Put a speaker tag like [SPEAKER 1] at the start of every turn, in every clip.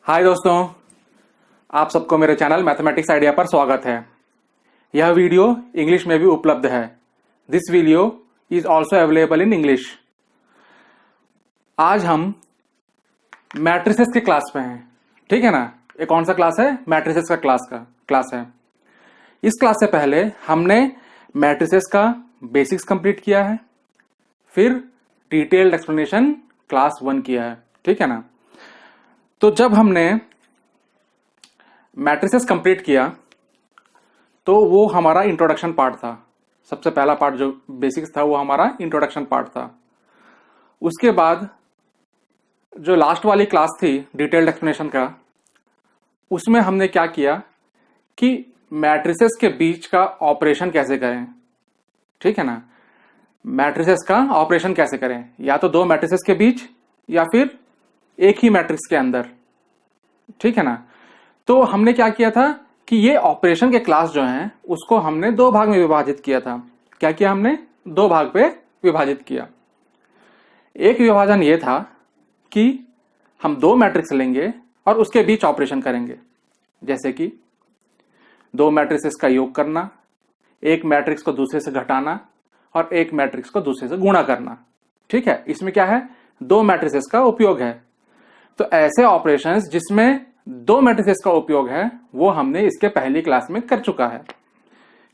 [SPEAKER 1] हाय दोस्तों, आप सबको मेरे चैनल मैथमेटिक्स आइडिया पर स्वागत है। यह वीडियो इंग्लिश में भी उपलब्ध है। This video is also available in English. आज हम मैट्रिसेस के क्लास पे हैं, ठीक है ना। ये कौन सा क्लास है? मैट्रिसेस का क्लास है। इस क्लास से पहले हमने मैट्रिसेस का बेसिक्स कंप्लीट किया है, फिर डिटेल्ड एक्सप्लेनेशन क्लास 1 किया है, ठीक है ना। तो जब हमने मैट्रिसेस कंप्लीट किया तो वो हमारा इंट्रोडक्शन पार्ट था। सबसे पहला पार्ट जो बेसिक्स था वो हमारा इंट्रोडक्शन पार्ट था। उसके बाद जो लास्ट वाली क्लास थी डिटेल्ड एक्सप्लेनेशन का, उसमें हमने क्या किया कि मैट्रिसेस के बीच का ऑपरेशन कैसे करें, ठीक है ना। मैट्रिसेस का ऑपरेशन कैसे करें, या तो दो मैट्रिसेस के बीच या फिर एक ही मैट्रिक्स के अंदर, ठीक है ना। तो हमने क्या किया था कि ये ऑपरेशन के क्लास जो हैं उसको हमने दो भाग में विभाजित किया था। क्या किया हमने? दो भाग पे विभाजित किया। एक विभाजन ये था कि हम दो मैट्रिक्स लेंगे और उसके बीच ऑपरेशन करेंगे, जैसे कि दो मैट्रिक्स का योग करना, एक मैट्रिक्स को दूसरे से घटाना और एक मैट्रिक्स को दूसरे से गुणा करना, ठीक है। इसमें क्या है? दो मैट्रिसेस का उपयोग है। तो ऐसे ऑपरेशंस जिसमें दो मैट्रिसेस का उपयोग है वो हमने इसके पहली क्लास में कर चुका है।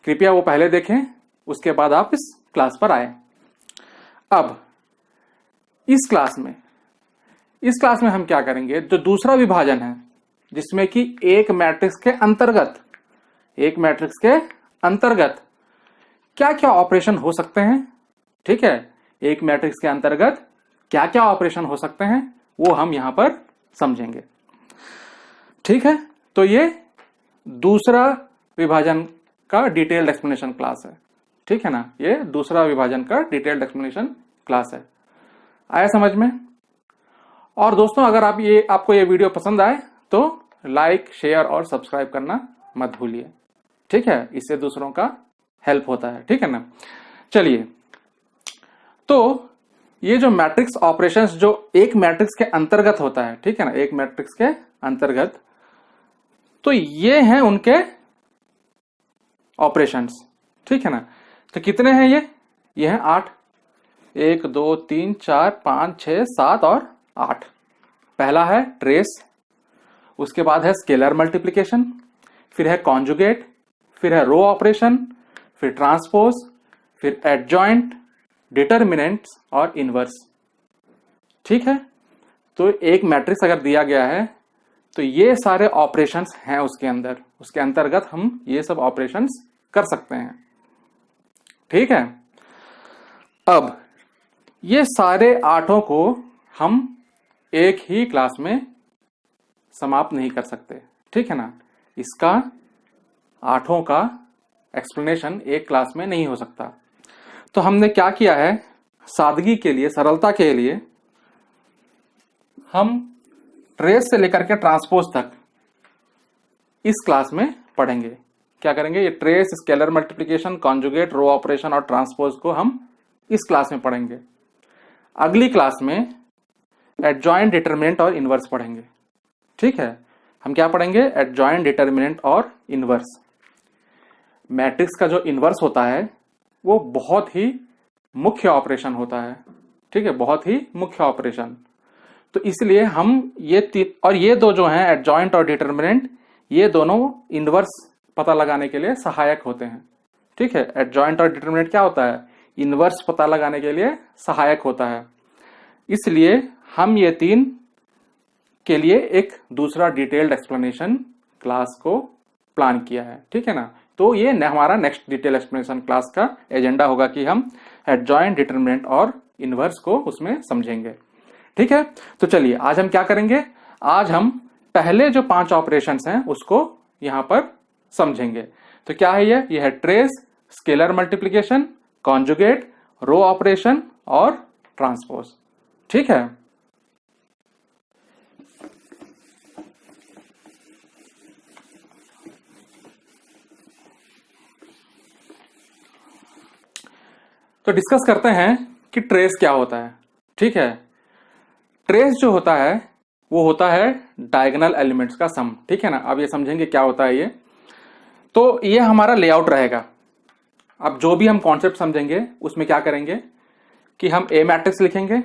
[SPEAKER 1] कृपया वो पहले देखें, उसके बाद आप इस क्लास पर आए। अब इस क्लास में हम क्या करेंगे? जो दूसरा विभाजन है जिसमें कि एक मैट्रिक्स के अंतर्गत क्या क्या ऑपरेशन हो सकते हैं, ठीक है। एक मैट्रिक्स के अंतर्गत क्या क्या ऑपरेशन हो सकते हैं वो हम यहां पर समझेंगे, ठीक है। तो ये दूसरा विभाजन का डिटेल्ड एक्सप्लेनेशन क्लास है, ठीक है ना। ये दूसरा विभाजन का डिटेल्ड एक्सप्लेनेशन क्लास है। आया समझ में? और दोस्तों, अगर आपको ये वीडियो पसंद आए तो लाइक, शेयर और सब्सक्राइब करना मत भूलिए, ठीक है। इससे दूसरों का हेल्प होता है, ठीक है ना। चलिए, तो ये जो मैट्रिक्स ऑपरेशंस जो एक मैट्रिक्स के अंतर्गत होता है, ठीक है ना, एक मैट्रिक्स के अंतर्गत, तो ये हैं उनके ऑपरेशंस, ठीक है ना। तो कितने हैं ये हैं 8। 1 2 3 4 5 6 7 और 8। पहला है ट्रेस, उसके बाद है स्केलर मल्टीप्लिकेशन, फिर है कॉन्जुगेट, फिर है रो ऑपरेशन, फिर ट्रांसपोज, फिर एडजॉइंट, डिटर्मिनेंट्स और इनवर्स, ठीक है। तो एक मैट्रिक्स अगर दिया गया है तो ये सारे ऑपरेशंस हैं उसके अंतर्गत हम ये सब ऑपरेशंस कर सकते हैं, ठीक है। अब ये सारे आठों को हम एक ही क्लास में समाप्त नहीं कर सकते, ठीक है ना। इसका आठों का एक्सप्लेनेशन एक क्लास में नहीं हो सकता। तो हमने क्या किया है, सादगी के लिए, सरलता के लिए, हम ट्रेस से लेकर के ट्रांसपोज तक इस क्लास में पढ़ेंगे। क्या करेंगे? ये trace, scalar multiplication, conjugate, row operation और ट्रांसपोज को हम इस क्लास में पढ़ेंगे। अगली क्लास में एडजॉइंट, डिटरमिनेंट और इनवर्स पढ़ेंगे, ठीक है। हम क्या पढ़ेंगे? एडजॉइंट, डिटरमिनेंट और इनवर्स। मैट्रिक्स का जो इनवर्स होता है वो बहुत ही मुख्य ऑपरेशन होता है, ठीक है, बहुत ही मुख्य ऑपरेशन। तो इसलिए हम ये दो जो हैं एडजॉइंट और डिटरमिनेंट, ये दोनों इनवर्स पता लगाने के लिए सहायक होते हैं, ठीक है। एडजॉइंट और डिटरमिनेंट क्या होता है? इनवर्स पता लगाने के लिए सहायक होता है। इसलिए हम ये तीन के लिए एक दूसरा डिटेल्ड एक्सप्लेनेशन क्लास को प्लान किया है, ठीक है ना। तो ये हमारा नेक्स्ट डिटेल एक्सप्लेनेशन क्लास का एजेंडा होगा कि हम एडजॉइंट, डिटरमिनेंट और इनवर्स को उसमें समझेंगे, ठीक है। तो चलिए, आज हम क्या करेंगे? आज हम पहले जो 5 ऑपरेशंस हैं उसको यहां पर समझेंगे। तो क्या है ये है trace, scalar multiplication, conjugate, row operation और ट्रांसपोज, ठीक है। तो डिस्कस करते हैं कि ट्रेस क्या होता है, ठीक है। ट्रेस जो होता है वो होता है डायगोनल एलिमेंट्स का सम। ठीक है ना, अब ये समझेंगे क्या होता है ये। तो ये हमारा लेआउट रहेगा। अब जो भी हम कॉन्सेप्ट समझेंगे उसमें क्या करेंगे कि हम ए मैट्रिक्स लिखेंगे।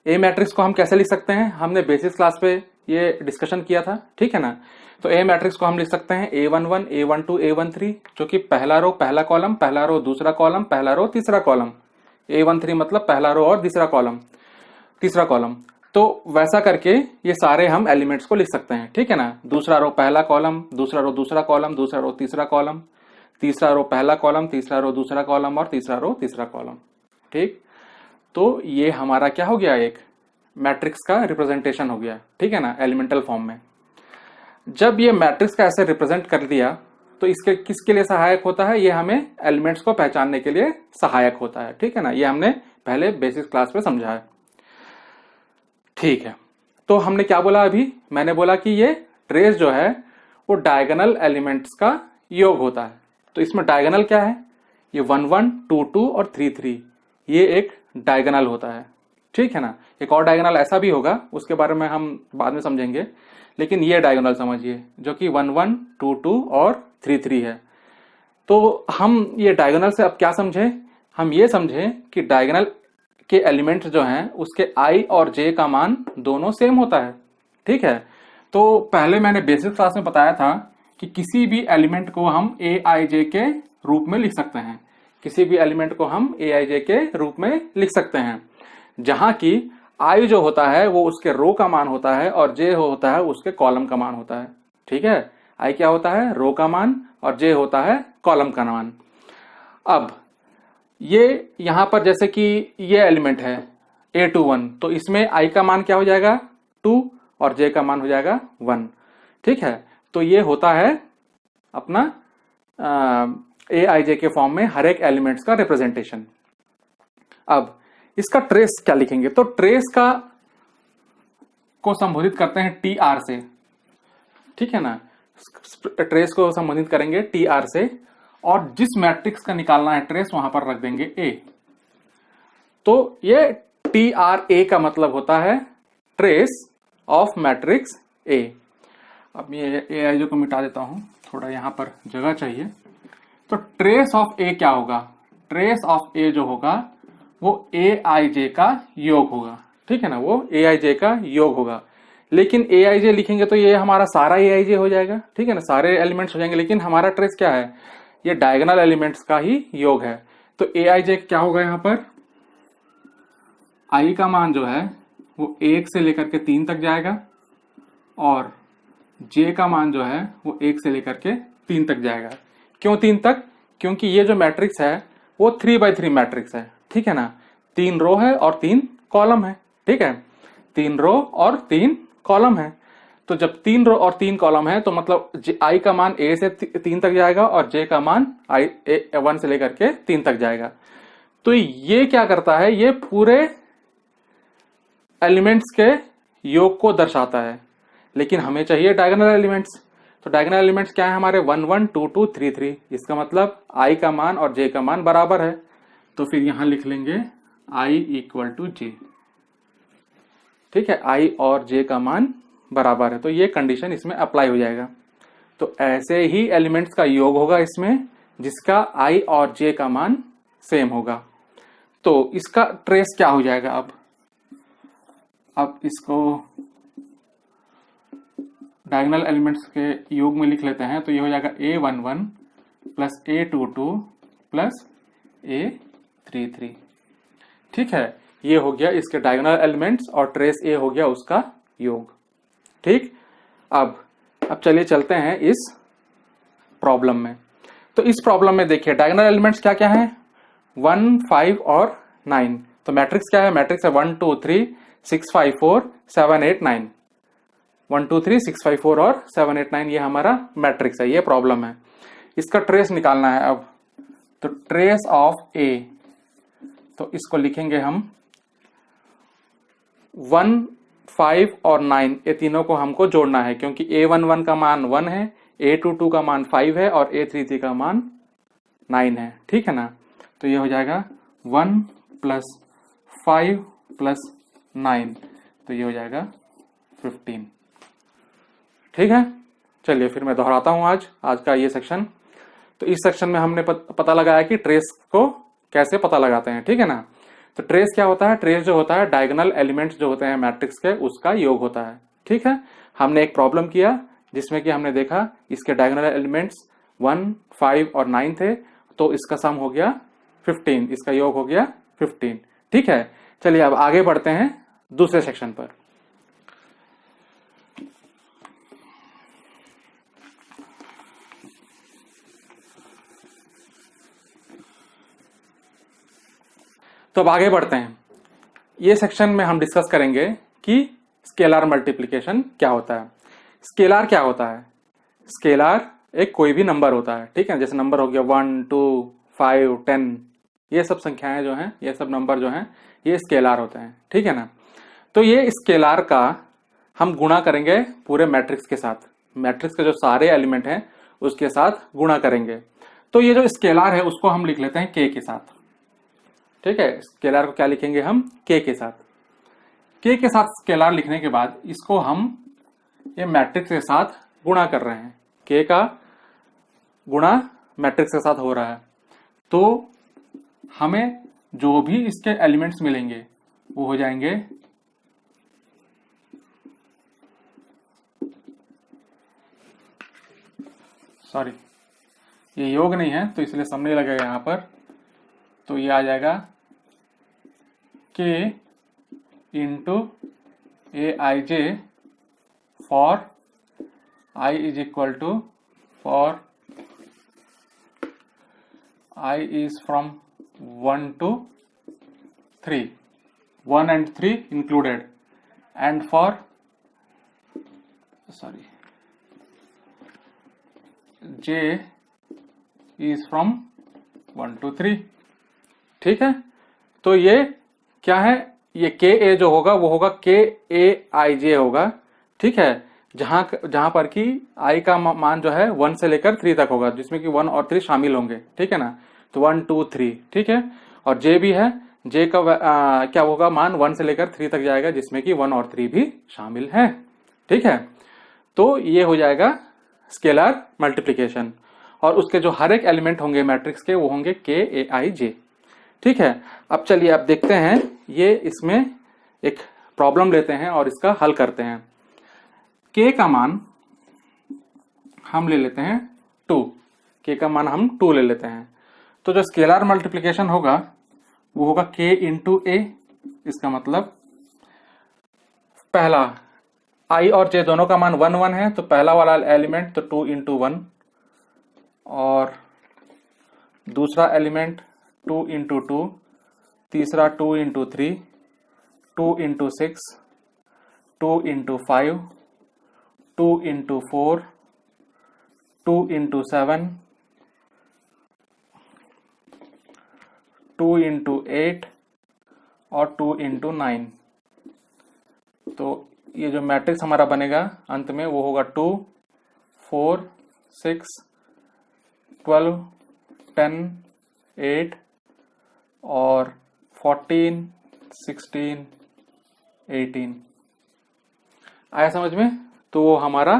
[SPEAKER 1] ए मैट्रिक्स को हम कैसे लिख सकते हैं, हमने बेसिस क्लास पे ये डिस्कशन किया था। ठीक है ना, तो ए मैट्रिक्स को हम लिख सकते हैं A11 A12 A13, जो कि पहला रो पहला कॉलम, पहला रो दूसरा कॉलम, पहला रो तीसरा कॉलम। A13 मतलब पहला रो और तीसरा कॉलम। तो वैसा करके ये सारे हम एलिमेंट्स को लिख सकते हैं। ठीक है ना, दूसरा रो पहला कॉलम, दूसरा रो दूसरा कॉलम, दूसरा रो तीसरा कॉलम, तीसरा रो पहला कॉलम, तीसरा रो दूसरा कॉलम और तीसरा रो तीसरा कॉलम। ठीक, तो ये हमारा क्या हो गया, एक मैट्रिक्स का रिप्रेजेंटेशन हो गया। ठीक है ना, एलिमेंटल फॉर्म में। जब ये मैट्रिक्स का ऐसे रिप्रेजेंट कर दिया तो इसके किसके लिए सहायक होता है, ये हमें एलिमेंट्स को पहचानने के लिए सहायक होता है। ठीक है ना, ये हमने पहले बेसिक क्लास में समझा है। ठीक है, तो हमने क्या बोला अभी, मैंने बोला कि ये ट्रेस जो है वो डायगोनल एलिमेंट्स का योग होता है। तो इसमें डायगोनल क्या है, ये 1 1 2 2 और 3 3, ये एक डायगोनल होता है। ठीक है ना, एक और डायगोनल ऐसा भी होगा, उसके बारे में हम बाद में समझेंगे, लेकिन ये डायगोनल समझिए जो कि 1 1 2 2 और 3 3 है। तो हम ये डायगोनल से अब क्या समझे, हम ये समझे कि डायगोनल के एलिमेंट्स जो हैं उसके आई और जे का मान दोनों सेम होता है। ठीक है, तो पहले मैंने बेसिक क्लास में बताया था कि किसी भी एलिमेंट को हम ए आई जे के रूप में लिख सकते हैं। किसी भी एलिमेंट को हम ए आई जे के रूप में लिख सकते हैं, जहां की आई जो होता है वो उसके रो का मान होता है और जे होता है उसके कॉलम का मान होता है। ठीक है, आई क्या होता है, रो का मान, और जे होता है कॉलम का मान। अब ये यहां पर जैसे कि ये एलिमेंट है A21, तो इसमें आई का मान क्या हो जाएगा 2 और जे का मान हो जाएगा 1। ठीक है, तो ये होता है अपना ए आई जे के फॉर्म में हर एक एलिमेंट्स का रिप्रेजेंटेशन। अब इसका ट्रेस क्या लिखेंगे, तो ट्रेस का को संबोधित करते हैं टी आर से। ठीक है ना, ट्रेस को संबोधित करेंगे टी आर से, और जिस मैट्रिक्स का निकालना है ट्रेस वहां पर रख देंगे ए। तो ये टी आर ए का मतलब होता है ट्रेस ऑफ मैट्रिक्स ए। अब ये ए आई जो को मिटा देता हूं, थोड़ा यहां पर जगह चाहिए। तो ट्रेस ऑफ ए क्या होगा, ट्रेस ऑफ ए जो होगा वो ए आई जे का योग होगा। ठीक है ना, वो ए आई जे का योग होगा। लेकिन ए आई जे लिखेंगे तो ये हमारा सारा ए आई जे हो जाएगा। ठीक है ना, सारे एलिमेंट्स हो जाएंगे, लेकिन हमारा ट्रेस क्या है, ये डायगोनल एलिमेंट्स का ही योग है। तो ए आई जे क्या होगा, यहां पर आई का मान जो है वो 1 से लेकर के 3 तक जाएगा, और जे का मान जो है वो 1 से लेकर के 3 तक जाएगा। क्यों 3 तक, क्योंकि ये जो मैट्रिक्स है वो 3x3 मैट्रिक्स है। ठीक है ना, 3 रो है और 3 कॉलम है। ठीक है, 3 रो और 3 कॉलम है। तो जब 3 रो और 3 कॉलम है तो मतलब आई का मान ए से 3 तक जाएगा और जे का मान आई 1 से लेकर के 3 तक जाएगा। तो ये क्या करता है, ये पूरे एलिमेंट्स के योग को दर्शाता है। लेकिन हमें चाहिए डायगोनल एलिमेंट्स, तो डायगोनल एलिमेंट्स क्या है हमारे 1 1 2 2 3 3। इसका मतलब आई का मान और जे का मान बराबर है, तो फिर यहां लिख लेंगे आई इक्वल टू जे। ठीक है, आई और जे का मान बराबर है, तो ये कंडीशन इसमें अप्लाई हो जाएगा। तो ऐसे ही एलिमेंट्स का योग होगा इसमें जिसका आई और जे का मान सेम होगा। तो इसका ट्रेस क्या हो जाएगा, अब इसको डायगोनल एलिमेंट्स के योग में लिख लेते हैं। तो ये हो जाएगा A11 plus A22 plus A33। ठीक है, ये हो गया इसके डायगोनल एलिमेंट्स, और ट्रेस ए हो गया उसका योग। ठीक, अब चलिए चलते हैं इस प्रॉब्लम में। तो इस प्रॉब्लम में देखिए डायगोनल एलिमेंट्स क्या क्या है, 1 5 और 9। तो मैट्रिक्स क्या है, मैट्रिक्स है 1 2 3 6 5 4 7 8 9। 1 2 3 6 5 4 और 7 8 9 ये हमारा मैट्रिक्स है, ये प्रॉब्लम है। इसका ट्रेस निकालना है अब। तो ट्रेस ऑफ ए, तो इसको लिखेंगे हम 1 5 और 9, ये तीनों को हमको जोड़ना है, क्योंकि A11 का मान 1 है, A22 का मान 5 है और A33 का मान 9 है। ठीक है ना, तो ये हो जाएगा 1 प्लस 5 प्लस 9, तो ये हो जाएगा 15। ठीक है, चलिए फिर मैं दोहराता हूं आज का ये सेक्शन। तो इस सेक्शन में हमने पता लगाया कि ट्रेस को कैसे पता लगाते हैं। ठीक है ना। तो ट्रेस क्या होता है? ट्रेस जो होता है डायगोनल एलिमेंट्स जो होते हैं मैट्रिक्स के, उसका योग होता है। ठीक है, हमने एक प्रॉब्लम किया जिसमें कि हमने देखा इसके डायगोनल एलिमेंट्स 1, 5 और 9 थे, तो इसका सम हो गया 15, इसका योग हो गया 15। ठीक है, चलिए अब आगे बढ़ते हैं दूसरे सेक्शन पर। तो अब आगे बढ़ते हैं। ये सेक्शन में हम डिस्कस करेंगे कि स्केलर मल्टीप्लिकेशन क्या होता है। स्केलर क्या होता है? स्केलर एक कोई भी नंबर होता है। ठीक है, जैसे नंबर हो गया 1, 2, 5, 10, ये सब संख्याएं जो हैं, ये सब नंबर जो हैं, ये स्केलर होते हैं। ठीक है ना। तो ये स्केलर का हम गुणा करेंगे पूरे मैट्रिक्स के साथ, मैट्रिक्स के जो सारे एलिमेंट हैं उसके साथ गुणा करेंगे। तो ये जो स्केलर है उसको हम लिख लेते हैं k के साथ। ठीक है, स्केलर को क्या लिखेंगे हम? k के साथ। k के साथ स्केलर लिखने के बाद इसको हम ये मैट्रिक्स के साथ गुणा कर रहे हैं। k का गुणा मैट्रिक्स के साथ हो रहा है, तो हमें जो भी इसके एलिमेंट्स मिलेंगे वो हो जाएंगे सॉरी ये योग नहीं है तो इसलिए सम नहीं लगेगा यहां पर, तो ये आ जाएगा k into aij for I is equal to for I is from 1 to 3, 1 and 3 included, and for j is from 1 to 3। ठीक है, तो ये क्या है? ये के ए जो होगा वो होगा के ए आई जे होगा। ठीक है, जहां पर कि i का मान जो है 1 से लेकर 3 तक होगा, जिसमें कि 1 और 3 शामिल होंगे। ठीक है ना, तो 1, 2, 3। ठीक है, और j भी है, j का क्या होगा? मान 1 से लेकर 3 तक जाएगा, जिसमें कि 1 और 3 भी शामिल है। ठीक है, तो ये हो जाएगा स्केलर मल्टीप्लिकेशन, और उसके जो हर एक एलिमेंट होंगे मैट्रिक्स के वो होंगे के ए आई जे। ठीक है, अब चलिए अब देखते हैं, ये इसमें एक प्रॉब्लम लेते हैं और इसका हल करते हैं। k का मान हम ले लेते हैं 2, k का मान हम 2 ले लेते हैं। तो जो स्केलर मल्टीप्लिकेशन होगा वो होगा k इंटू ए। इसका मतलब पहला i और j दोनों का मान 1, 1 है, तो पहला वाला एलिमेंट तो 2 इंटू 1, और दूसरा एलिमेंट 2 इंटू 2, तीसरा 2 into 3, 2 into 6, 2 into 5, 2 into 4, 2 into 7, 2 into 8 और 2 इंटू 9। तो ये जो मैट्रिक्स हमारा बनेगा अंत में वो होगा 2, 4, 6, 12, 10, 8 और 14, 16, 18। आया समझ में? तो वो हमारा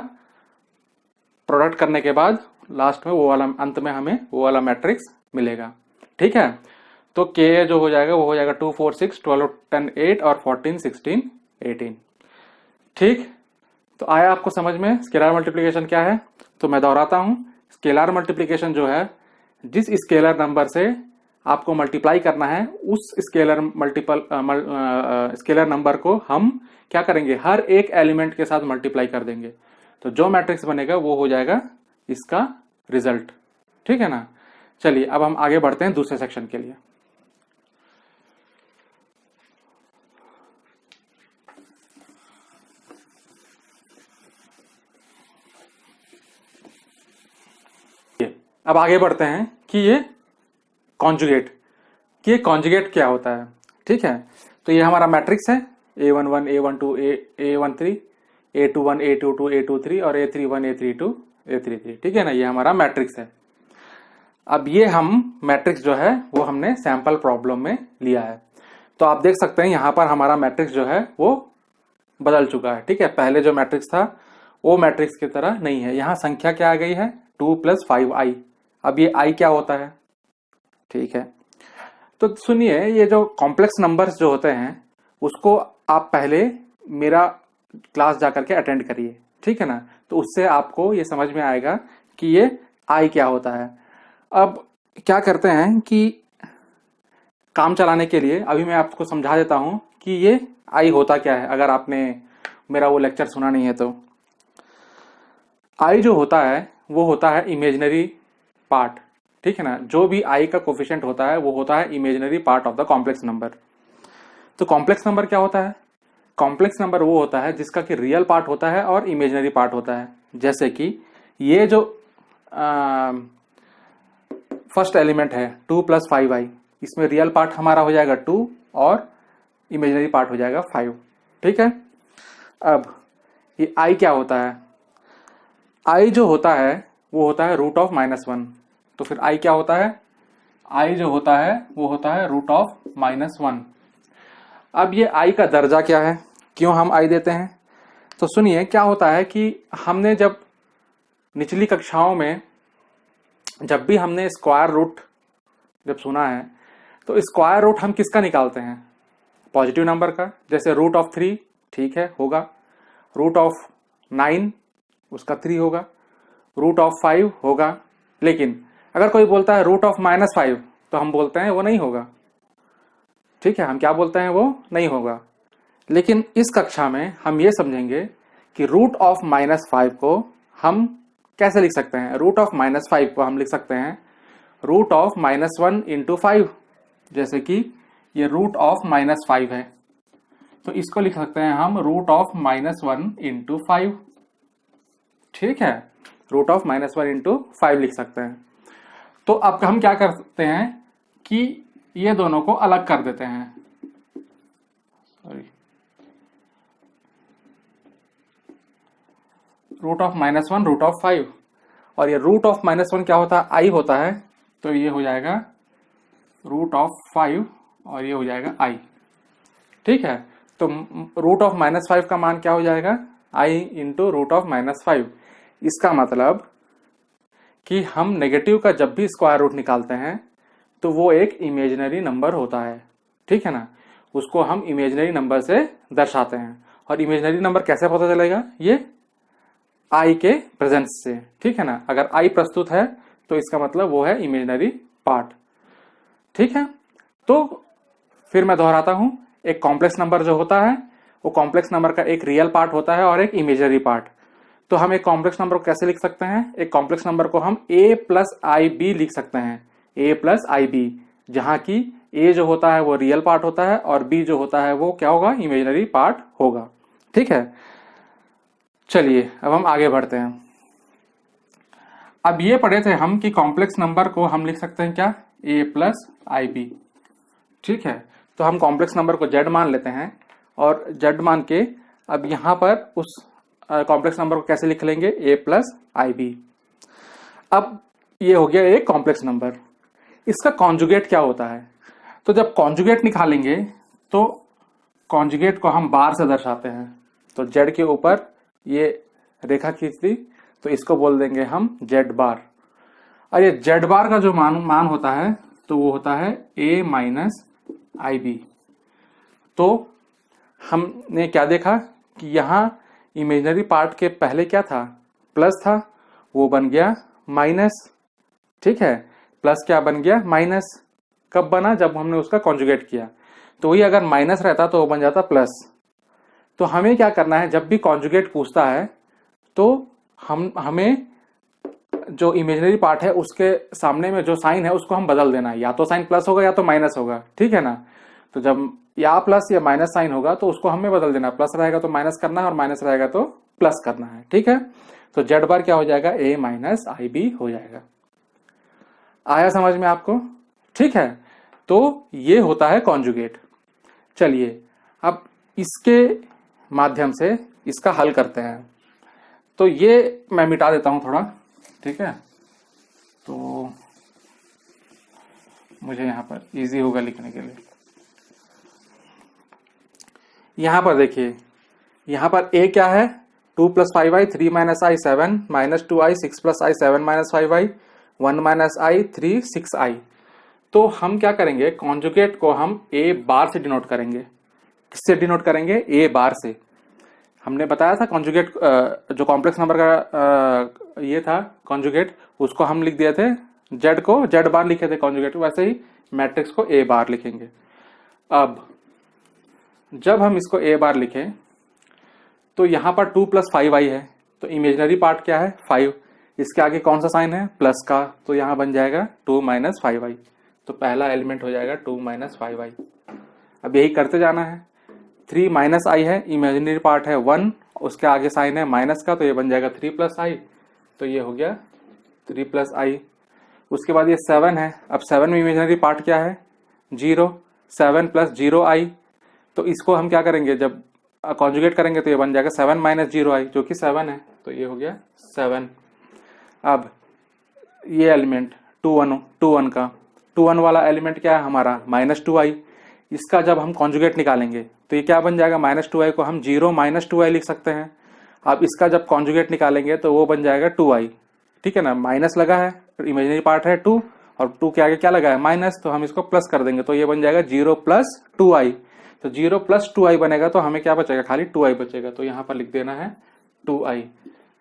[SPEAKER 1] प्रोडक्ट करने के बाद लास्ट में वो वाला, अंत में हमें वो वाला मैट्रिक्स मिलेगा। ठीक है, तो k जो हो जाएगा वो हो जाएगा 2, 4, 6, 12, 10, 8 और 14, 16, 18। ठीक, तो आया आपको समझ में स्केलर मल्टीप्लिकेशन क्या है? तो मैं दोहराता हूं, स्केलर मल्टीप्लिकेशन जो है, जिस स्केलर नंबर से आपको मल्टीप्लाई करना है उस स्केलर स्केलर नंबर को हम क्या करेंगे? हर एक एलिमेंट के साथ मल्टीप्लाई कर देंगे, तो जो मैट्रिक्स बनेगा वो हो जाएगा इसका रिजल्ट। ठीक है ना। चलिए अब हम आगे बढ़ते हैं दूसरे सेक्शन के लिए। अब आगे बढ़ते हैं कि ये कॉन्जुगेट, कि ये कॉन्जुगेट क्या होता है। ठीक है, तो ये हमारा मैट्रिक्स है A11, A12, A13, A21, A22, A23 और A31, A32, A33। ठीक है ना, ये हमारा मैट्रिक्स है। अब ये हम मैट्रिक्स जो है वो हमने सैंपल प्रॉब्लम में लिया है, तो आप देख सकते हैं यहाँ पर हमारा मैट्रिक्स जो है वो बदल चुका है। ठीक है, पहले जो मैट्रिक्स था वो मैट्रिक्स की तरह नहीं है। यहाँ संख्या क्या आ गई है, 2 + 5i। अब ये i क्या होता है, ठीक है। तो सुनिए, ये जो कॉम्प्लेक्स नंबर्स जो होते हैं उसको आप पहले मेरा क्लास जाकर के अटेंड करिए, ठीक है ना। तो उससे आपको ये समझ में आएगा कि ये i क्या होता है। अब क्या करते हैं कि काम चलाने के लिए अभी मैं आपको समझा देता हूं कि ये i होता क्या है, अगर आपने मेरा वो लेक्चर सुना नहीं है तो। i जो होता है वो होता है इमेजिनरी पार्ट, ठीक है ना। जो भी i का कोफिशिएंट होता है वो होता है imaginary part of the complex number. तो कॉम्प्लेक्स नंबर क्या होता है, कॉम्प्लेक्स नंबर वो होता है जिसका कि रियल पार्ट होता है और इमेजिनरी पार्ट होता है। जैसे कि ये जो फर्स्ट एलिमेंट है 2 + 5i, इसमें रियल पार्ट हमारा हो जाएगा 2 और इमेजिनरी पार्ट हो जाएगा 5, ठीक है। अब ये i क्या होता है, i जो होता है वो होता है √(-1). तो फिर i क्या होता है, i जो होता है वो होता है √(-1). अब ये i का दर्जा क्या है, क्यों हम i देते हैं, तो सुनिए क्या होता है कि हमने जब निचली कक्षाओं में जब भी हमने स्क्वायर रूट जब सुना है तो स्क्वायर रूट हम किसका निकालते हैं, पॉजिटिव नंबर का। जैसे √3, ठीक है, होगा। √9 उसका 3 होगा, √5 होगा। लेकिन अगर कोई बोलता है √(-5) तो हम बोलते हैं वो नहीं होगा, ठीक है, हम क्या बोलते हैं, वो नहीं होगा। लेकिन इस कक्षा में हम ये समझेंगे कि √(-5) को हम कैसे लिख सकते हैं। √(-5) को हम लिख सकते हैं √(-1) × 5। जैसे कि ये √(-5) है तो इसको लिख सकते हैं हम √(-1) × 5, ठीक है, √(-1) × 5 लिख सकते हैं। तो अब हम क्या करते हैं कि ये दोनों को अलग कर देते हैं, सॉरी, √(-1) √(5), और ये √(-1) क्या होता है, i होता है। तो ये हो जाएगा √(5) और ये हो जाएगा i, ठीक है। तो √(-5) का मान क्या हो जाएगा, i × √(-5). इसका मतलब कि हम नेगेटिव का जब भी स्क्वायर रूट निकालते हैं तो वो एक इमेजिनरी नंबर होता है, ठीक है ना। उसको हम इमेजिनरी नंबर से दर्शाते हैं। और इमेजिनरी नंबर कैसे पता चलेगा, ये i के प्रेजेंस से, ठीक है ना। अगर i प्रस्तुत है तो इसका मतलब वो है इमेजिनरी पार्ट, ठीक है। तो फिर मैं दोहराता हूं, एक कॉम्प्लेक्स नंबर जो होता है वो कॉम्प्लेक्स नंबर का एक रियल पार्ट होता है और एक इमेजिनरी पार्ट। तो हम एक कॉम्प्लेक्स नंबर को कैसे लिख सकते हैं, एक कॉम्प्लेक्स नंबर को हम a + ib लिख सकते हैं, a + ib, जहां की a जो होता है वो रियल पार्ट होता है और b जो होता है वो क्या होगा, इमेजिनरी पार्ट होगा, ठीक है। चलिए अब हम आगे बढ़ते हैं। अब ये पढ़े थे हम कि कॉम्प्लेक्स नंबर को हम लिख सकते हैं क्या, a + ib, ठीक है। तो हम कॉम्प्लेक्स नंबर को z मान लेते हैं और z मान के अब यहां पर उस कॉम्प्लेक्स नंबर को कैसे लिख लेंगे, a + ib। अब ये हो गया एक कॉम्प्लेक्स नंबर। इसका कॉन्जुगेट क्या होता है, तो जब कॉन्जुगेट निकालेंगे तो कॉन्जुगेट को हम बार से दर्शाते हैं। तो z के ऊपर ये रेखा खींच दी तो इसको बोल देंगे हम z बार। और ये z बार का जो मान होता है तो वो होता है a - ib। तो हमने क्या देखा कि यहाँ इमेजिनरी पार्ट के पहले क्या था, प्लस था, वो बन गया माइनस, ठीक है। प्लस क्या बन गया, माइनस। कब बना, जब हमने उसका कॉन्जुगेट किया। तो वही अगर माइनस रहता तो वो बन जाता प्लस। तो हमें क्या करना है, जब भी कॉन्जुगेट पूछता है तो हमें जो इमेजिनरी पार्ट है उसके सामने में जो साइन है उसको हम बदल देना है, या तो साइन प्लस होगा या तो माइनस होगा, ठीक है ना। तो जब या प्लस या माइनस साइन होगा तो उसको हमें बदल देना, प्लस रहेगा तो माइनस करना है और माइनस रहेगा तो प्लस करना है, ठीक है। तो z बार क्या हो जाएगा, a - ib हो जाएगा। आया समझ में आपको, ठीक है। तो ये होता है कॉन्जुगेट। चलिए अब इसके माध्यम से इसका हल करते हैं। तो ये मैं मिटा देता हूं थोड़ा, ठीक है, तो मुझे यहां पर इजी होगा लिखने के लिए। यहां पर देखिए यहाँ पर a क्या है, 2 प्लस 5i 3 माइनस आई 7 माइनस 2i 6 प्लस आई 7 माइनस 5i 1 माइनस आई 3 6i। तो हम क्या करेंगे, कॉन्जुगेट को हम a बार से डिनोट करेंगे। किससे डिनोट करेंगे, a बार से। हमने बताया था कॉन्जुगेट जो कॉम्प्लेक्स नंबर का ये था कॉन्जुगेट, उसको हम लिख दिए थे z को z बार लिखे थे कॉन्जुगेट, वैसे ही मैट्रिक्स को a बार लिखेंगे। अब जब हम इसको a बार लिखें तो यहाँ पर 2 प्लस 5i है, तो इमेजिनरी पार्ट क्या है 5, इसके आगे कौन सा साइन है प्लस का, तो यहाँ बन जाएगा 2 माइनस 5i। तो पहला एलिमेंट हो जाएगा 2 माइनस 5i। अब यही करते जाना है। 3 माइनस आई है, इमेजिनरी पार्ट है 1, उसके आगे साइन है माइनस का, तो ये बन जाएगा 3 प्लस आई, तो ये हो गया 3 प्लस आई। उसके बाद ये 7 है, अब 7 में इमेजिनरी पार्ट क्या है 0, 7 प्लस 0i, तो इसको हम क्या करेंगे, जब कॉन्जुगेट करेंगे तो ये बन जाएगा 7 माइनस 0i जो कि 7 है, तो ये हो गया 7। अब ये एलिमेंट 2 1 का 2 1 वाला एलिमेंट क्या है हमारा माइनस 2i, इसका जब हम कॉन्जुगेट निकालेंगे तो ये क्या बन जाएगा, माइनस 2i को हम 0 माइनस 2i लिख सकते हैं। अब इसका जब कॉन्जुगेट निकालेंगे तो वो बन जाएगा 2i, ठीक है ना, माइनस लगा है, इमेजिनरी पार्ट है 2 और 2 के आगे क्या लगा है माइनस, तो हम इसको प्लस कर देंगे, तो ये बन जाएगा 0 प्लस 2i। तो 0 प्लस 2i बनेगा, तो हमें क्या बचेगा, खाली 2i बचेगा, तो यहाँ पर लिख देना है 2i।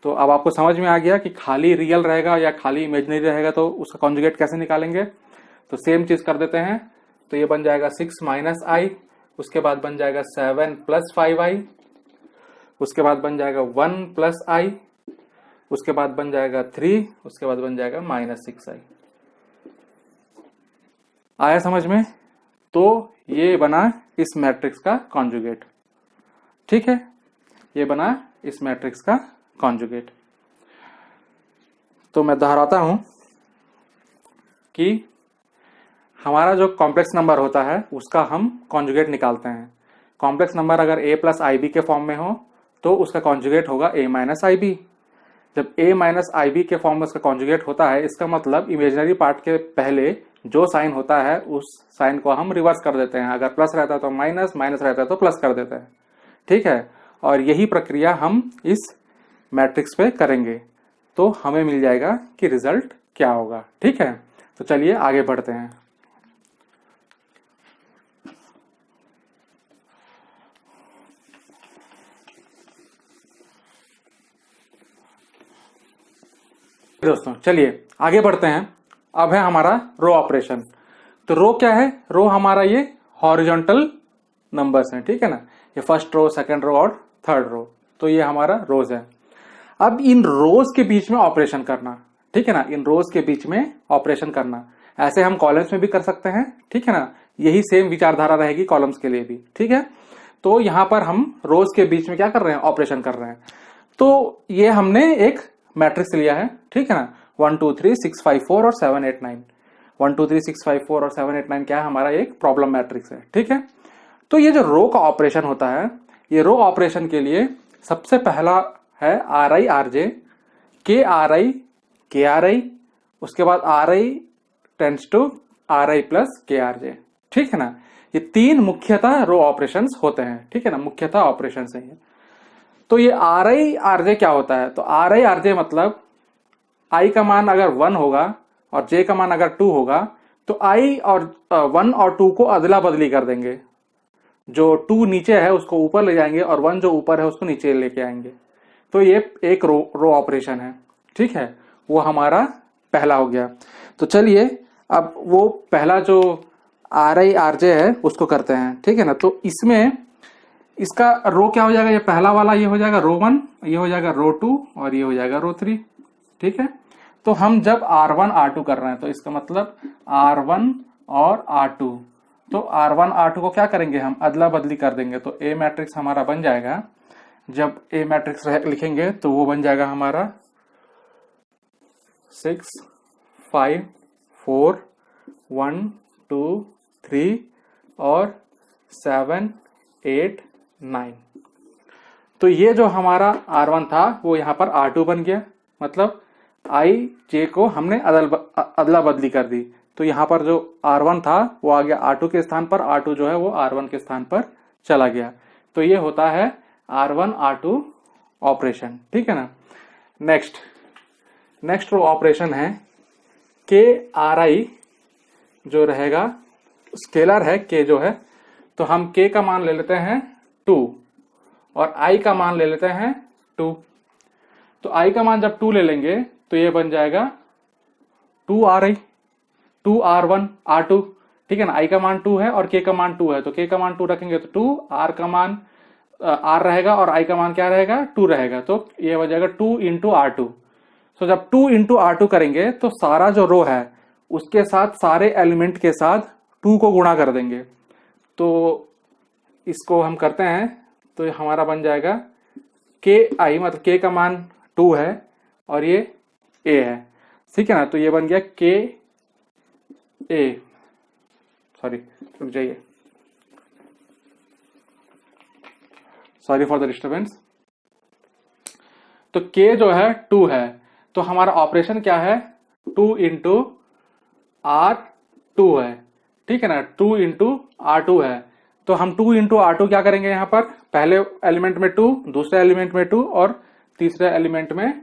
[SPEAKER 1] तो अब आपको समझ में आ गया कि खाली रियल रहेगा या खाली इमेजिनरी रहेगा तो उसका कॉन्जुगेट कैसे निकालेंगे। तो सेम चीज कर देते हैं, तो ये बन जाएगा 6 माइनस आई, उसके बाद बन जाएगा 7 प्लस 5i, उसके बाद बन जाएगा 1 प्लस आई, उसके बाद बन जाएगा 3, उसके बाद बन जाएगा माइनस 6i। आया समझ में। तो ये बना इस मैट्रिक्स का कॉन्जुगेट, ठीक है, ये बना इस मैट्रिक्स का कॉन्जुगेट। तो मैं दोहराता हूं कि हमारा जो कॉम्प्लेक्स नंबर होता है उसका हम कॉन्जुगेट निकालते हैं। कॉम्प्लेक्स नंबर अगर a प्लस आई बी के फॉर्म में हो तो उसका कॉन्जुगेट होगा a माइनस आई बी। जब a माइनस आई बी के फॉर्म में उसका कॉन्जुगेट होता है, इसका मतलब इमेजिनरी पार्ट के पहले जो साइन होता है उस साइन को हम रिवर्स कर देते हैं। अगर प्लस रहता है तो माइनस, माइनस रहता है तो प्लस कर देते हैं, ठीक है। और यही प्रक्रिया हम इस मैट्रिक्स पे करेंगे तो हमें मिल जाएगा कि रिजल्ट क्या होगा, ठीक है। तो चलिए आगे बढ़ते हैं। दोस्तों चलिए आगे बढ़ते हैं। अब है हमारा रो ऑपरेशन। तो रो क्या है, रो हमारा ये हॉरिजॉन्टल नंबर्स हैं, ठीक है ना, ये फर्स्ट रो, सेकंड रो और थर्ड रो, तो ये हमारा रोज है। अब इन रोज के बीच में ऑपरेशन करना, ठीक है ना, इन रोज के बीच में ऑपरेशन करना, ऐसे हम कॉलम्स में भी कर सकते हैं, ठीक है ना, यही सेम विचारधारा रहेगी कॉलम्स के लिए भी, ठीक है। तो यहां पर हम रोज के बीच में क्या कर रहे हैं, ऑपरेशन कर रहे हैं। तो ये हमने एक मैट्रिक्स लिया है, ठीक है ना, 1 2 3 6 5 4 और 7 8 9, 1 2 3 6 5 4 और 7 8 9 क्या है, हमारा एक प्रॉब्लम मैट्रिक्स है, ठीक है। तो ये जो रो का ऑपरेशन होता है, ये रो ऑपरेशन के लिए सबसे पहला है आर आई आर जे, के आर आई, उसके बाद R I tends to R I plus K R J, ठीक है ना। ये तीन मुख्यतः रो ऑपरेशंस होते हैं, ठीक है ना, मुख्यतः ऑपरेशंस है ये। तो ये आर आई आर जे क्या होता है, तो आर आई आर जे मतलब आई का मान अगर 1 होगा और जे का मान अगर 2 होगा तो आई और 1 और 2 को अदला बदली कर देंगे, जो 2 नीचे है उसको ऊपर ले जाएंगे और 1 जो ऊपर है उसको नीचे लेके आएंगे। तो ये एक रो ऑपरेशन है, ठीक है, वो हमारा पहला हो गया। तो चलिए अब वो पहला जो आर आई आर जे है उसको करते हैं, ठीक है ना। तो इसमें इसका रो क्या हो जाएगा, ये पहला वाला ये हो जाएगा रो 1, ये हो जाएगा रो 2 और ये हो जाएगा रो 3, ठीक है। तो हम जब R1 R2 कर रहे हैं तो इसका मतलब R1 और R2, तो R1 R2 को क्या करेंगे, हम अदला बदली कर देंगे। तो A मैट्रिक्स हमारा बन जाएगा, जब A मैट्रिक्स लिखेंगे तो वो बन जाएगा हमारा 6 5 4 1 2 3 और 7 8 9। तो ये जो हमारा R1 था वो यहाँ पर R2 बन गया, मतलब आई जे को हमने अदला बदली कर दी। तो यहाँ पर जो R1 था वो आ गया R2 के स्थान पर, R2 जो है वो R1 के स्थान पर चला गया। तो ये होता है R1 R2 ऑपरेशन, ठीक है ना। नेक्स्ट रो ऑपरेशन है के आर आई, जो रहेगा स्केलर है के जो है, तो हम के का मान ले लेते हैं 2 और आई का मान ले लेते हैं 2। तो आई का मान जब 2 ले लेंगे तो ये बन जाएगा 2RI 2R1 R2, ठीक है ना। आई का मान 2 है और के का मान 2 है, तो के का मान 2 रखेंगे तो 2, आर का मान आर रहेगा और आई का मान क्या रहेगा 2 रहेगा, तो ये हो जाएगा 2 इंटू R2। तो जब 2 इंटू R2 करेंगे तो सारा जो रो है उसके साथ सारे एलिमेंट के साथ 2 को गुणा कर देंगे। तो इसको हम करते हैं तो हमारा बन जाएगा के आई, मतलब के का मान 2 है और ये ए है, ठीक है ना। तो ये बन गया के ए, सॉरी रुक जाइए, सॉरी फॉर द डिस्टर्बेंस। तो के जो है 2 है, तो हमारा ऑपरेशन क्या है 2 इंटू R2 है, ठीक है ना। 2 इंटू R2 है, तो हम 2 इंटू R2 क्या करेंगे यहाँ पर, पहले एलिमेंट में 2, दूसरे एलिमेंट में 2 और तीसरे एलिमेंट में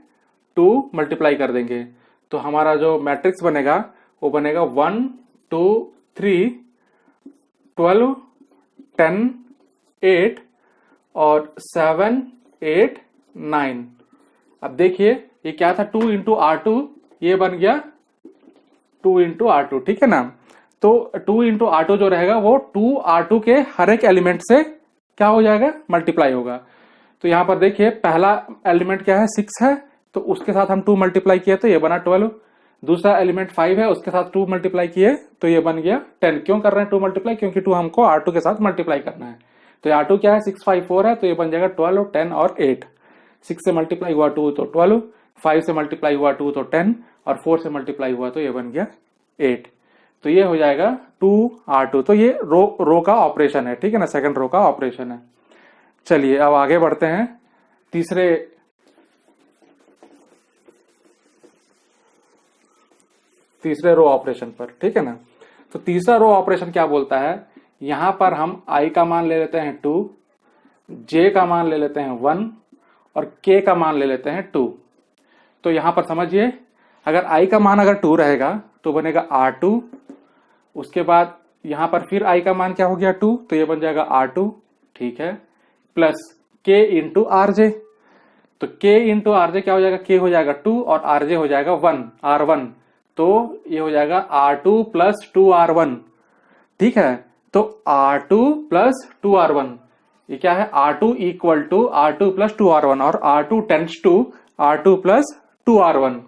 [SPEAKER 1] 2 मल्टीप्लाई कर देंगे। तो हमारा जो मैट्रिक्स बनेगा वो बनेगा 1 2 3 12 10 8 और 7 8 9। अब देखिए ये क्या था 2 इंटू R2, ये बन गया 2 इंटू R2, ठीक है ना। तो 2 इंटू R2 जो रहेगा वो 2R2 के हर एक एलिमेंट से क्या हो जाएगा, मल्टीप्लाई होगा। तो यहां पर देखिए पहला एलिमेंट क्या है 6 है, तो उसके साथ हम 2 मल्टीप्लाई किए तो ये बना 12। दूसरा एलिमेंट 5 है, उसके साथ 2 मल्टीप्लाई किए तो ये बन गया 10। क्यों कर रहे हैं 2 मल्टीप्लाई, क्योंकि 2 हमको R2 के साथ मल्टीप्लाई करना है। तो R2 क्या है 6 5 4 है, तो ये बन जाएगा 12 10 और 8। 6 से मल्टीप्लाई हुआ 2 तो 12, 5 से मल्टीप्लाई हुआ 2 तो 10 और 4 से मल्टीप्लाई हुआ तो ये बन गया 8। तो ये हो जाएगा 2R2। तो ये रो का ऑपरेशन है, ठीक है ना, सेकंड रो का ऑपरेशन है। चलिए अब आगे बढ़ते हैं तीसरे रो ऑपरेशन पर, ठीक है ना। तो तीसरा रो ऑपरेशन क्या बोलता है, यहां पर हम आई का मान ले लेते हैं 2, जे का मान ले लेते हैं 1 और के का मान ले लेते हैं 2। तो यहां पर समझिए अगर आई का मान अगर 2 रहेगा तो बनेगा R2, उसके बाद यहां पर फिर आई का मान क्या हो गया 2, तो ये बन जाएगा R2, ठीक है, प्लस के इंटू आरजे। तो के इंटू आरजे क्या हो जाएगा, के हो जाएगा 2 और आरजे हो जाएगा 1 R1, तो ये हो जाएगा R2 प्लस 2R1, ठीक है। तो R2 प्लस 2R1 ये क्या है, R2 equal to R2 plus 2R1 और R2 tends to R2 plus 2R1।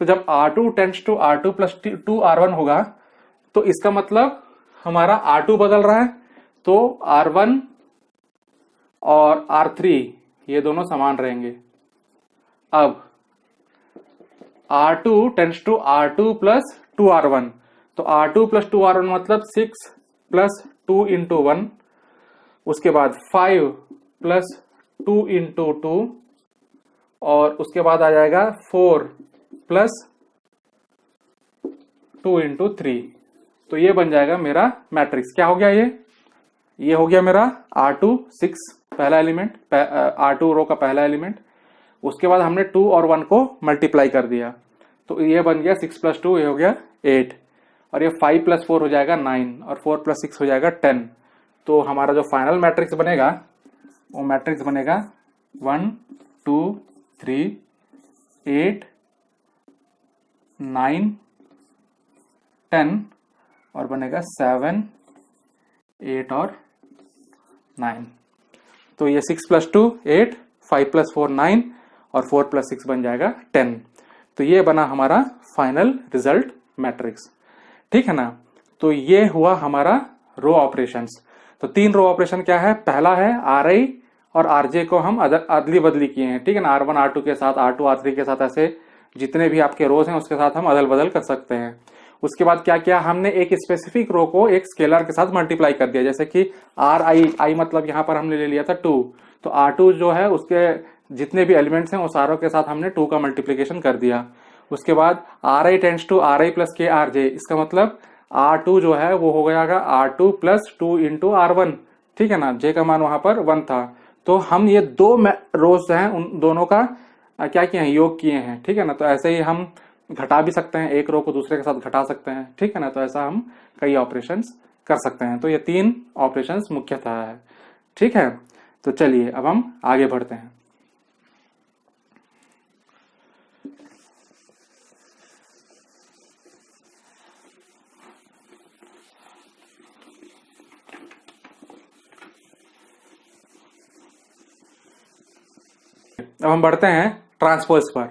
[SPEAKER 1] तो जब R2 tends to R2 plus 2R1 होगा तो इसका मतलब हमारा R2 बदल रहा है, तो R1 और R3 ये दोनों समान रहेंगे। अब R2 tends to R2 plus 2R1, तो R2 प्लस 2R1 मतलब 6 प्लस 2 इंटू 1, उसके बाद 5 प्लस 2 इंटू 2 और उसके बाद आ जाएगा 4 प्लस 2 इंटू 3। तो ये बन जाएगा मेरा मैट्रिक्स। क्या हो गया, ये हो गया मेरा R2 6 पहला एलिमेंट, R2 रो का पहला एलिमेंट। उसके बाद हमने 2 और 1 को मल्टीप्लाई कर दिया, तो ये बन गया 6 प्लस 2 ये हो गया 8 और ये 5 प्लस 4 हो जाएगा 9 और 4 प्लस 6 हो जाएगा 10। तो हमारा जो फाइनल मैट्रिक्स बनेगा वो मैट्रिक्स बनेगा 1 2 3 8 9 10 और बनेगा 7 8 और 9। तो ये 6 प्लस 2 8, 5 प्लस 4 9 और 4 प्लस 6 बन जाएगा 10। तो ये बना हमारा फाइनल रिजल्ट मैट्रिक्स, ठीक है ना। तो ये हुआ हमारा रो ऑपरेशंस। तो 3 रो ऑपरेशन क्या है, पहला है RI और RJ को हम अदली बदली किए हैं, ठीक है ना। R1 R2 के साथ, R2 R3 के साथ, ऐसे जितने भी आपके रोज हैं उसके साथ हम अदल बदल कर सकते हैं। उसके बाद क्या किया हमने, एक स्पेसिफिक रो को एक स्केलर के साथ मल्टीप्लाई कर दिया, जैसे कि RI मतलब यहां पर हमने ले लिया था 2, तो R2 जो है उसके जितने भी एलिमेंट्स हैं उन सारों के साथ हमने 2 का मल्टीप्लीकेशन कर दिया। उसके बाद RI tends to RI plus K RJ, इसका मतलब R2 जो है वो हो जाएगा R2 प्लस 2 इंटू R1, ठीक है ना। J का मान वहां पर 1 था, तो हम ये दो रोज हैं उन दोनों का क्या किए हैं, योग किए हैं, ठीक है ना। तो ऐसे ही हम घटा भी सकते हैं, एक रो को दूसरे के साथ घटा सकते हैं, ठीक है ना। तो ऐसा हम कई ऑपरेशंस कर सकते हैं। तो ये 3 ऑपरेशंस मुख्यतः है, ठीक है। तो चलिए अब हम आगे बढ़ते हैं। अब हम बढ़ते हैं ट्रांसपोज पर।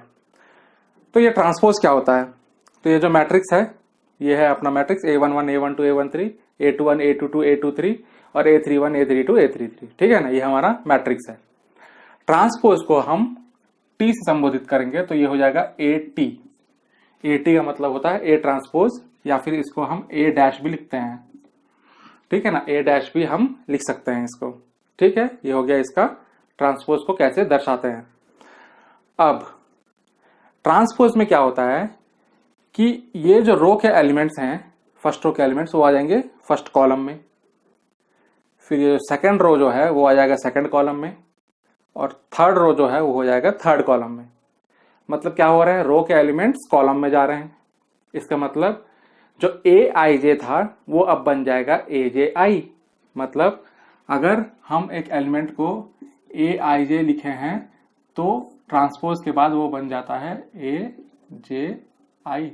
[SPEAKER 1] तो ये ट्रांसपोज क्या होता है? तो ये जो मैट्रिक्स है, ये है अपना matrix A11 A12 A13 A21 A22 A23 और A31 A32 A33, ठीक है ना। ये हमारा मैट्रिक्स है। ट्रांसपोज को हम T से संबोधित करेंगे तो ये हो जाएगा AT। AT का मतलब होता है A ट्रांसपोज, या फिर इसको हम A डैश भी लिखते हैं, ठीक है ना। A डैश भी हम लिख सकते हैं इसको, ठीक है। ये हो गया इसका ट्रांसपोज को कैसे दर्शाते हैं। अब ट्रांसपोज में क्या होता है कि ये जो रो के एलिमेंट्स हैं, फर्स्ट रो के एलिमेंट्स, वो आ जाएंगे फर्स्ट कॉलम में, फिर ये सेकंड रो जो है वो आ जाएगा सेकंड कॉलम में, और थर्ड रो जो है वो हो जाएगा थर्ड कॉलम में। मतलब क्या हो रहा है, रो के एलिमेंट्स कॉलम में जा रहे हैं। इसका मतलब जो Aij था वो अब बन जाएगा Aj। मतलब अगर हम एक एलिमेंट को Aij लिखे हैं तो ट्रांसपोज के बाद वो बन जाता है Aj,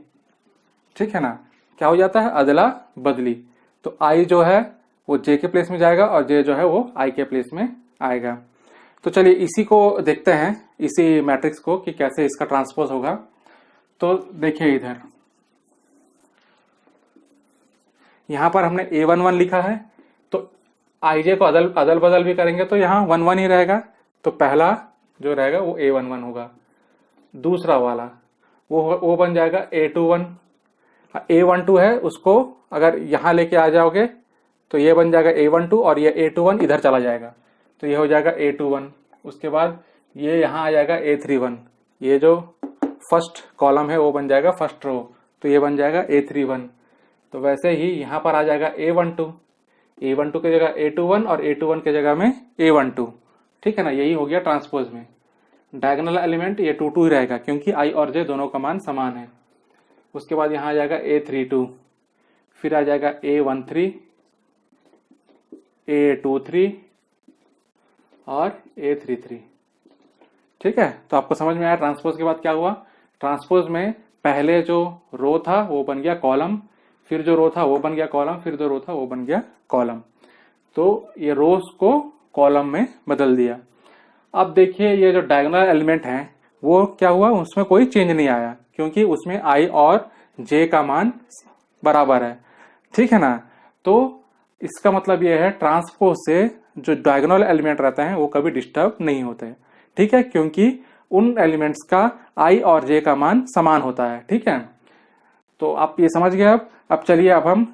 [SPEAKER 1] ठीक है ना। क्या हो जाता है, अदला बदली। तो I जो है वो J के प्लेस में जाएगा और J जो है वो I के प्लेस में आएगा। तो चलिए इसी को देखते हैं, इसी मैट्रिक्स को, कि कैसे इसका ट्रांसपोज होगा। तो देखिए इधर यहां पर हमने A11 लिखा है, तो Ij को अदल बदल भी करेंगे तो यहाँ 1 1 ही रहेगा। तो पहला जो रहेगा वो A11 होगा, दूसरा वाला वो बन जाएगा A21। A12 है, उसको अगर यहां लेके आ जाओगे तो ये बन जाएगा A12 और ये A21 इधर चला जाएगा, तो ये हो जाएगा A21। उसके बाद ये यहाँ आ जाएगा A31, ये जो फर्स्ट कॉलम है वो बन जाएगा फर्स्ट रो, तो ये बन जाएगा A31। तो वैसे ही यहाँ पर आ जाएगा A12 की जगह A21 और A21 की जगह में A12, ठीक है ना। यही हो गया ट्रांसपोज में। डायगोनल एलिमेंट ये 2 2 ही रहेगा क्योंकि I और J दोनों का मान समान है। उसके बाद यहाँ आ जाएगा A32, फिर आ जाएगा A13 A23 और A33, ठीक है। तो आपको समझ में आया ट्रांसपोज के बाद क्या हुआ। ट्रांसपोज में पहले जो रो था वो बन गया कॉलम, फिर जो रो था वो बन गया कॉलम, फिर जो रो था वो बन गया कॉलम। तो ये रोज को कॉलम में बदल दिया। अब देखिए ये जो डायगोनल एलिमेंट है वो क्या हुआ, उसमें कोई चेंज नहीं आया क्योंकि उसमें I और J का मान बराबर है, ठीक है ना। तो इसका मतलब ये है ट्रांसपोज से जो डायगोनल एलिमेंट रहते हैं वो कभी डिस्टर्ब नहीं होते, ठीक है, क्योंकि उन एलिमेंट्स का I और J का मान समान होता है, ठीक है। तो आप ये समझ गए। अब चलिए अब हम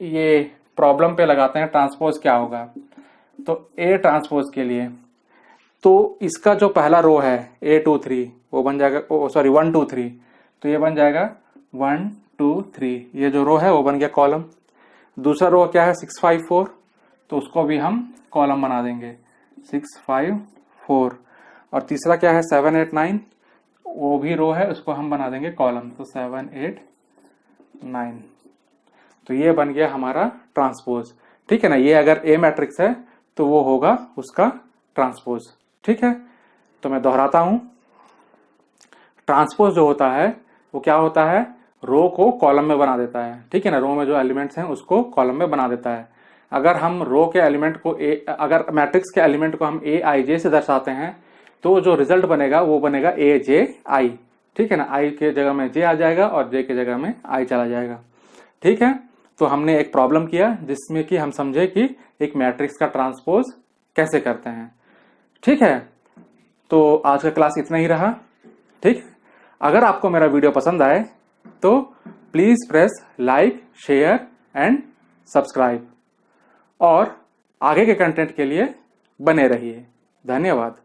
[SPEAKER 1] ये प्रॉब्लम पे लगाते हैं ट्रांसपोज क्या होगा। तो A ट्रांसपोज के लिए तो इसका जो पहला रो है A23 वो बन जाएगा 1 2 3, तो ये बन जाएगा 1 2 3, ये जो रो है वो बन गया कॉलम। दूसरा रो क्या है 6 5 4, तो उसको भी हम कॉलम बना देंगे 6 5 4। और तीसरा क्या है 7 8 9, वो भी रो है, उसको हम बना देंगे कॉलम, तो 7 8 9। तो ये बन गया हमारा ट्रांसपोज, ठीक है ना। ये अगर A मैट्रिक्स है तो वो होगा उसका ट्रांसपोज, ठीक है। तो मैं दोहराता हूं, ट्रांसपोज जो होता है वो क्या होता है, रो को कॉलम में बना देता है, ठीक है ना। रो में जो एलिमेंट्स हैं उसको कॉलम में बना देता है। अगर हम रो के एलिमेंट को अगर मैट्रिक्स के एलिमेंट को हम Aij से दर्शाते हैं तो जो रिजल्ट बनेगा वो बनेगा Aj, ठीक है ना। I के जगह में J आ जाएगा और J के जगह में I चला जाएगा, ठीक है। तो हमने एक प्रॉब्लम किया जिसमें कि हम समझे कि एक मैट्रिक्स का ट्रांसपोज कैसे करते हैं, ठीक है। तो आज का क्लास इतना ही रहा, ठीक। अगर आपको मेरा वीडियो पसंद आए तो please press like share and subscribe, और आगे के कंटेंट के लिए बने रहिए। धन्यवाद।